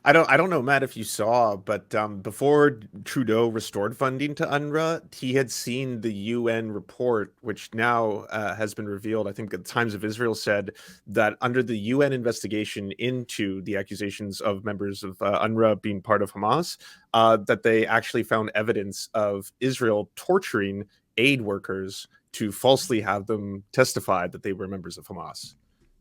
I don't know, Matt, if you saw, but before Trudeau restored funding to UNRWA, he had seen the UN report, which now has been revealed. I think the Times of Israel said that under the UN investigation into the accusations of members of UNRWA being part of Hamas, that they actually found evidence of Israel torturing aid workers to falsely have them testify that they were members of Hamas.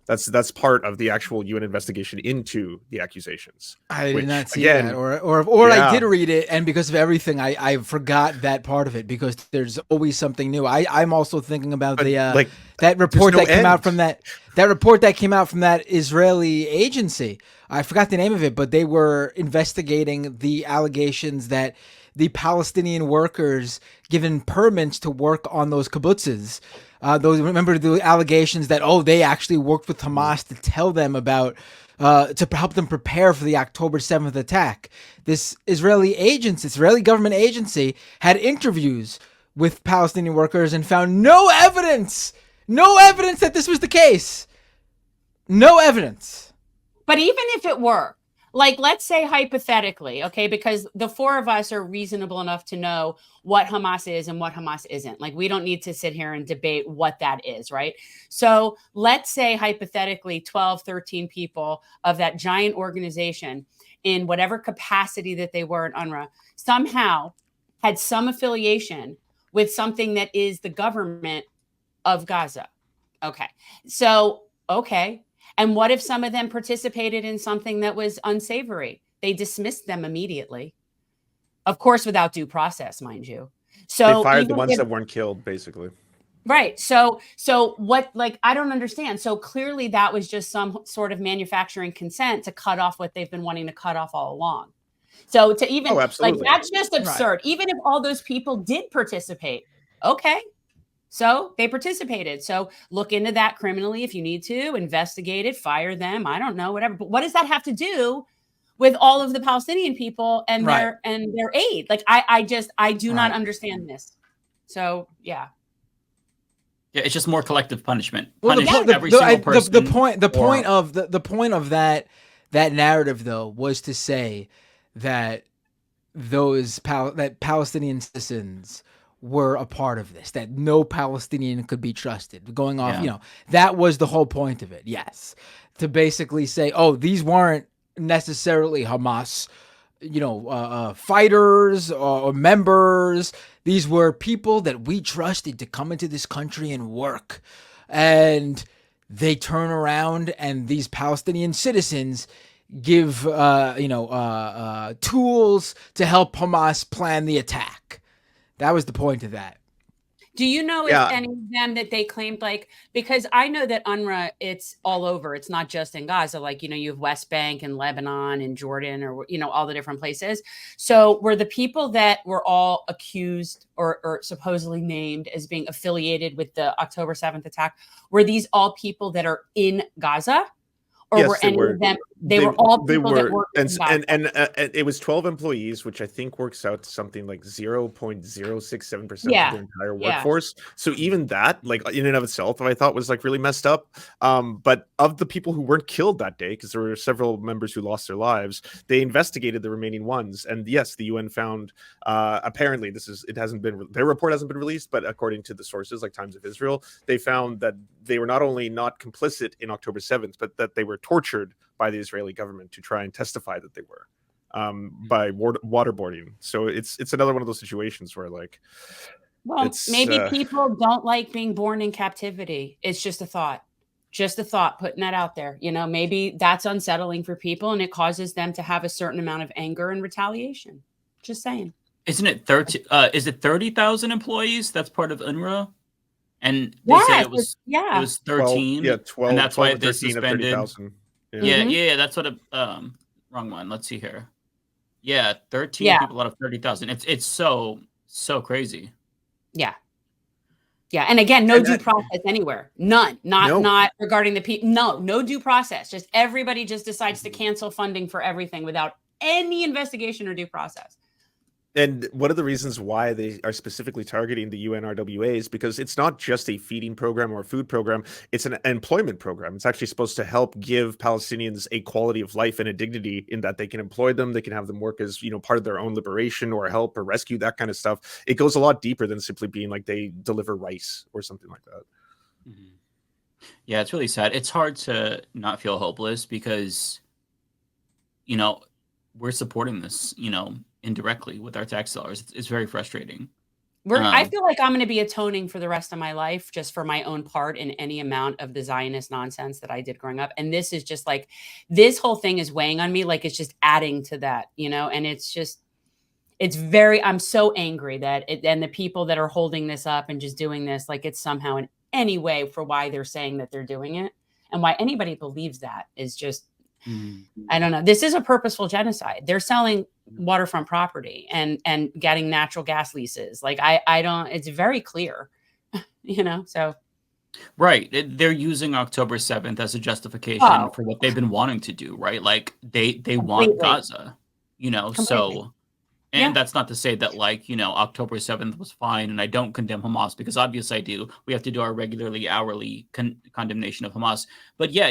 That's part of the actual UN investigation into the accusations. I did not see again, that, or I did read it, and because of everything, I forgot that part of it because there's always something new. I'm also thinking about that report that came out from that report that came out from that Israeli agency. I forgot the name of it, but they were investigating the allegations that the Palestinian workers given permits to work on those kibbutzes. Remember the allegations that, they actually worked with Hamas to tell them about, to help them prepare for the October 7th attack. This Israeli government agency had interviews with Palestinian workers and found no evidence that this was the case. No evidence. But even if it were, like, let's say hypothetically, okay, because the four of us are reasonable enough to know what Hamas is and what Hamas isn't. Like, we don't need to sit here and debate what that is, right? So let's say hypothetically 12, 13 people of that giant organization in whatever capacity that they were at UNRWA somehow had some affiliation with something that is the government of Gaza. Okay. So, okay. And what if some of them participated in something that was unsavory? They dismissed them immediately. Of course, without due process, mind you. So they fired the ones that weren't killed, basically. Right. So what, like, I don't understand. So clearly that was just some sort of manufacturing consent to cut off what they've been wanting to cut off all along. So to even, like, that's just absurd. Right. Even if all those people did participate, okay. So they participated. So look into that criminally if you need to, investigate it, fire them. I don't know, whatever. But what does that have to do with all of the Palestinian people and their aid? Like, I do not understand this. So yeah. Yeah, it's just more collective punishment. Well, every single person. The point of that narrative though was to say that that Palestinian citizens were a part of this, that no Palestinian could be trusted. Going off, that was the whole point of it. Yes. To basically say, these weren't necessarily Hamas, fighters or members. These were people that we trusted to come into this country and work. And they turn around and these Palestinian citizens give, tools to help Hamas plan the attack. That was the point of that. Do you know if any of them that they claimed, like, because I know that UNRWA, it's all over. It's not just in Gaza. Like, you have West Bank and Lebanon and Jordan or, all the different places. So were the people that were all accused or supposedly named as being affiliated with the October 7th attack, were these all people that are in Gaza? Or yes, were any of them? They were all people that worked in Gaza. And it was 12 employees, which I think works out to something like 0.067% of the entire workforce. So even that, like, in and of itself, I thought was like really messed up. But of the people who weren't killed that day, because there were several members who lost their lives, they investigated the remaining ones. And yes, the UN found apparently their report hasn't been released, but according to the sources like Times of Israel, they found that they were not only not complicit in October 7th, but that they were tortured by the Israeli government to try and testify that they were by waterboarding. So it's another one of those situations where, like, maybe people don't like being born in captivity. It's just a thought, putting that out there. Maybe that's unsettling for people and it causes them to have a certain amount of anger and retaliation. Just saying. Isn't it 30? Is it 30,000 employees? That's part of UNRWA. And they say it was 13. 12. And that's 12 why they suspended. Yeah, that's what wrong one. Let's see here. Yeah, 13 people out of 30,000. It's so crazy. Yeah. And again, no due process anywhere. None. Not regarding the people. No due process. Just everybody just decides to cancel funding for everything without any investigation or due process. And one of the reasons why they are specifically targeting the UNRWA is because it's not just a feeding program or a food program, it's an employment program. It's actually supposed to help give Palestinians a quality of life and a dignity in that they can employ them, they can have them work as, part of their own liberation or help or rescue, that kind of stuff. It goes a lot deeper than simply being like they deliver rice or something like that. Mm-hmm. Yeah, it's really sad. It's hard to not feel hopeless because, we're supporting this, indirectly with our tax dollars. It's very frustrating. I feel like I'm going to be atoning for the rest of my life just for my own part in any amount of the Zionist nonsense that I did growing up. And this is just like, this whole thing is weighing on me. Like, it's just adding to that, and I'm so angry that and the people that are holding this up and just doing this, like it's somehow in any way for why they're saying that they're doing it and why anybody believes that is just, I don't know. This is a purposeful genocide. They're selling waterfront property and getting natural gas leases. Like I don't, it's very clear, so. Right. They're using October 7th as a justification for what they've been wanting to do, right? Like they want Gaza, so, and that's not to say that October 7th was fine and I don't condemn Hamas, because obviously I do. We have to do our regularly hourly condemnation of Hamas. But yeah,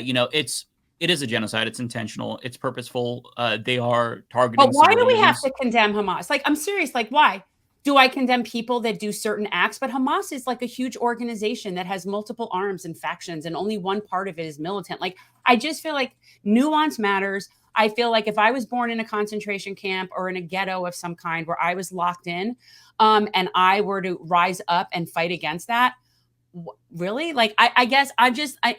it is a genocide. It's intentional. It's purposeful. They are targeting. But why do we have to condemn Hamas? Like, I'm serious. Like, why? Do I condemn people that do certain acts? But Hamas is like a huge organization that has multiple arms and factions, and only one part of it is militant. Like, I just feel like nuance matters. I feel like if I was born in a concentration camp or in a ghetto of some kind where I was locked in, and I were to rise up and fight against that, really? Like, I guess I just, Well,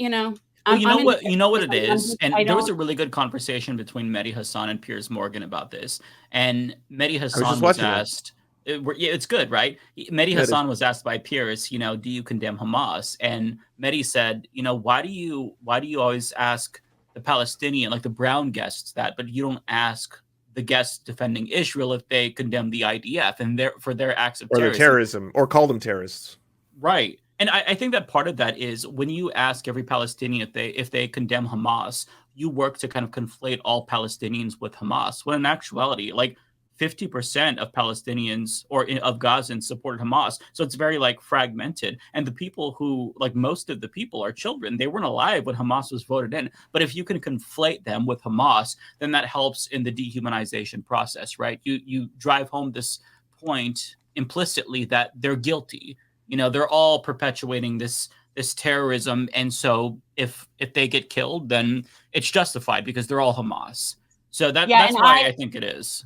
you know what it is, and there was a really good conversation between Mehdi Hassan and Piers Morgan about this. And Mehdi Hassan was asked, it's good, right? Mehdi Hassan was asked by Piers, do you condemn Hamas? And Mehdi said, why do you always ask the Palestinian, like the brown guests, that, but you don't ask the guests defending Israel if they condemn the IDF and for their acts of terrorism, or call them terrorists, right? And I think that part of that is when you ask every Palestinian if they condemn Hamas, you work to kind of conflate all Palestinians with Hamas, when in actuality, like 50% of Palestinians or of Gazans supported Hamas. So it's very fragmented. And the people who, most of the people are children. They weren't alive when Hamas was voted in. But if you can conflate them with Hamas, then that helps in the dehumanization process, right? You drive home this point implicitly that they're guilty. They're all perpetuating this terrorism, and so if they get killed, then it's justified because they're all Hamas. So that's why I think it is.